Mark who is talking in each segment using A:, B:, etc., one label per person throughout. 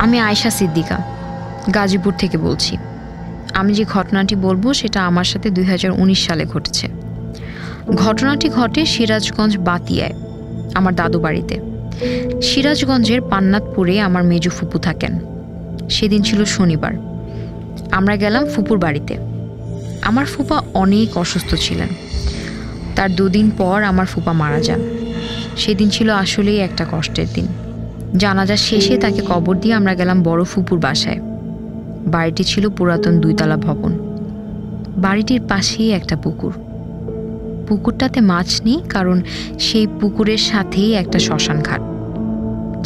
A: আমি আয়েশা সিদ্দিকা, গাজীপুর থেকে বলছি। আমি যে ঘটনাটি বলবো সেটা আমার সাথে 2019 সালে ঘটেছে। ঘটনাটি ঘটে সিরাজগঞ্জ বাতিয়ায়, আমার দাদু বাড়িতে। সিরাজগঞ্জের পান্নাতপুরে আমার মেজো ফুপু থাকেন। সেদিন ছিল শনিবার। আমরা গেলাম ফুপুর বাড়িতে। আমার ফুপা অনেক অসুস্থ ছিলেন। তার 2 দিন পর আমার ফুপা মারা যান। সেদিন ছিল আসলেই একটা কষ্টের দিন। জানাজা শেষে তাকে কবর দিয়ে আমরা গেলাম বড় ফুপুর বাসায়। বাড়িটি ছিল পুরাতন 2 তলা ভবন। বাড়িটির পাশেই একটা পুকুর। পুকুরটাতে মাছ নেই, কারণ সেই পুকুরের সাথেই একটা শ্মশান ঘাট।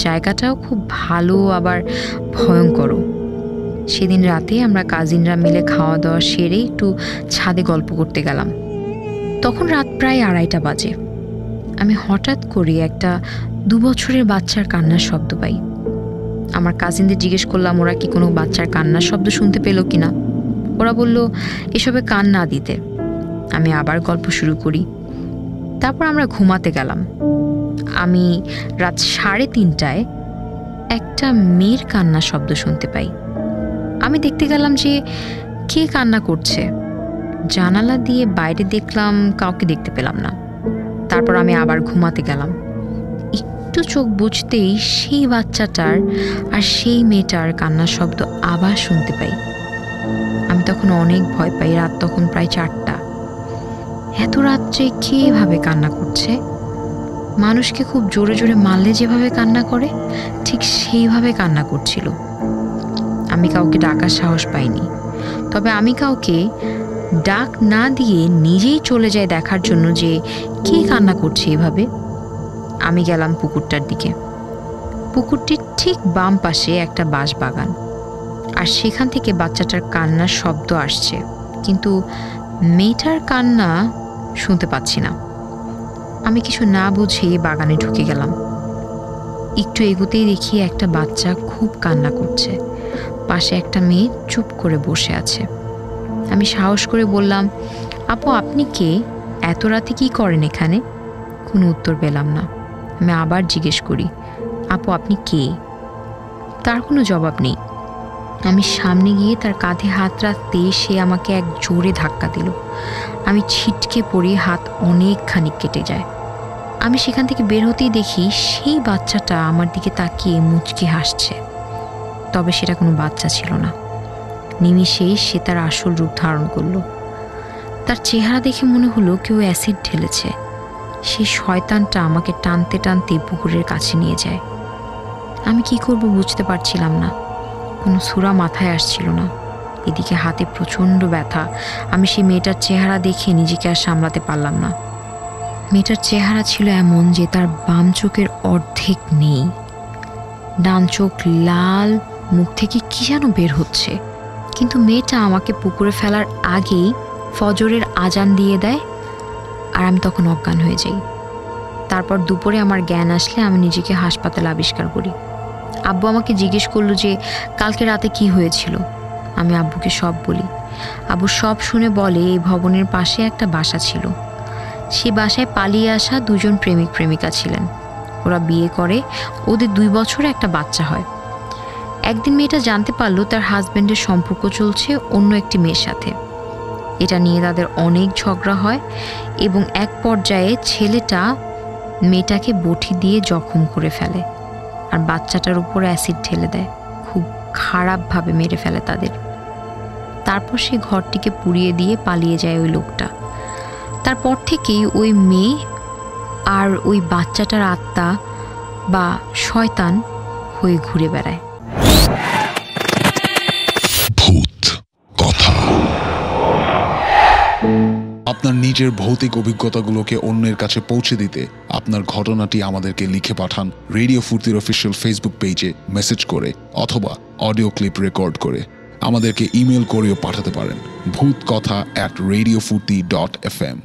A: জায়গাটাও খুব ভালো, আবার ভয়ঙ্করও। সেদিন রাতে আমরা কাজিনরা মিলে খাওয়া দাওয়া সেরে একটু ছাদে গল্প করতে গেলাম। তখন রাত প্রায় 2:30 বাজে। আমি হঠাৎ করে একটা 2 বছরের বাচ্চার কান্নার শব্দ পাই। আমার কাজিনদের জিজ্ঞেস করলাম ওরা কি কোনো বাচ্চার কান্নার শব্দ শুনতে পেল কিনা। ওরা বলল এসবে কান না দিতে। আমি আবার গল্প শুরু করি। তারপর আমরা ঘুমাতে গেলাম। আমি রাত 3:30টায় একটা মেয়ের কান্নার শব্দ শুনতে পাই। আমি দেখতে গেলাম যে কে কান্না করছে। জানালা দিয়ে বাইরে দেখলাম, কাউকে দেখতে পেলাম না। তারপর আমি আবার ঘুমাতে গেলাম। একটু চোখ বুঝতেই সেই বাচ্চাটার আর সেই মেয়েটার কান্নার শব্দ আবার শুনতে পাই। আমি তখন অনেক ভয় পাই। রাত তখন প্রায় 4টা। এত রাত্রে কে এভাবে কান্না করছে? মানুষকে খুব জোরে জোরে মারলে যেভাবে কান্না করে, ঠিক সেইভাবে কান্না করছিল। আমি কাউকে ডাকার সাহস পাইনি। তবে আমি কাউকে ডাক না দিয়ে নিজেই চলে যাই দেখার জন্য যে কে কান্না করছে এভাবে। আমি গেলাম পুকুরটার দিকে। পুকুরটির ঠিক বাম পাশে একটা বাঁশ বাগান, আর সেখান থেকে বাচ্চাটার কান্নার শব্দ আসছে, কিন্তু মেয়েটার কান্না শুনতে পাচ্ছি না। আমি কিছু না বুঝে বাগানে ঢুকে গেলাম। একটু এগোতেই দেখি একটা বাচ্চা খুব কান্না করছে। পাশে একটা মেয়ে চুপ করে বসে আছে। আমি সাহস করে বললাম, আপু আপনি কে? এত রাতে কি করেন এখানে? কোনো উত্তর পেলাম না। আমি আবার জিজ্ঞেস করি, আপু আপনি কে? তার কোনো জবাব নেই। আমি সামনে গিয়ে তার কাঁধে হাত রাখতে সে আমাকে এক জোরে ধাক্কা দিল। আমি ছিটকে পড়ি, হাত অনেকখানি কেটে যায়। আমি সেখান থেকে বের হতেই দেখি সেই বাচ্চাটা আমার দিকে তাকিয়ে মুচকি হাসছে। তবে সেটা কোনো বাচ্চা ছিল না। নিমিষেই সে তার আসল রূপ ধারণ করলো। তার চেহারা দেখে মনে হলো কেউ অ্যাসিড ঢেলেছে। সেই শয়তানটা আমাকে টানতে টানতে পুকুরের কাছে নিয়ে যায়। আমি কি করব বুঝতে পারছিলাম না। কোনো সূরা মাথায় আসছিল না। এদিকে হাতে প্রচণ্ড ব্যথা। আমি সেই মেয়েটার চেহারা দেখে নিজেকে আর সামলাতে পারলাম না। মেয়েটার চেহারা ছিল এমন যে তার বাম চোখের অর্ধেক নেই। ডান চোখ লাল, মুখ থেকে কি যেন বের হচ্ছে। কিন্তু মেয়েটা আমাকে পুকুরে ফেলার আগেই ফজরের আজান দিয়ে দেয়, আর আমি তখন অজ্ঞান হয়ে যাই। তারপর দুপুরে আমার জ্ঞান আসলে আমি নিজেকে হাসপাতালে আবিষ্কার করি। আব্বু আমাকে জিজ্ঞেস করলো যে কালকে রাতে কি হয়েছিল। আমি আব্বুকে সব বলি। আব্বু সব শুনে বলে এই ভবনের পাশে একটা বাসা ছিল। সেই বাসায় পালিয়ে আসা 2 জন প্রেমিক প্রেমিকা ছিলেন। ওরা বিয়ে করে, ওদের 2 বছরে একটা বাচ্চা হয়। একদিন মেয়েটা জানতে পারলো তার হাজব্যান্ডের সম্পর্ক চলছে অন্য একটি মেয়ের সাথে। এটা নিয়ে তাদের অনেক ঝগড়া হয় এবং এক পর্যায়ে ছেলেটা মেয়েটাকে বটি দিয়ে জখম করে ফেলে আর বাচ্চাটার উপর অ্যাসিড ঢেলে দেয়। খুব খারাপভাবে মেরে ফেলে তাদের। তারপর সেই ঘরটিকে পুড়িয়ে দিয়ে পালিয়ে যায় ওই লোকটা। তারপর থেকেই ওই মেয়ে আর ওই বাচ্চাটার আত্মা বা শয়তান হয়ে ঘুরে বেড়ায়।
B: ভূত কথা। আপনার নিজের ভৌতিক অভিজ্ঞতাগুলোকে অন্যের কাছে পৌঁছে দিতে আপনার ঘটনাটি আমাদেরকে লিখে পাঠান রেডিও ফুর্তির অফিসিয়াল ফেসবুক পেজে মেসেজ করে অথবা অডিও ক্লিপ রেকর্ড করে। আমাদেরকে ইমেল করেও পাঠাতে পারেন ভূতকথা@radiofurti.fm।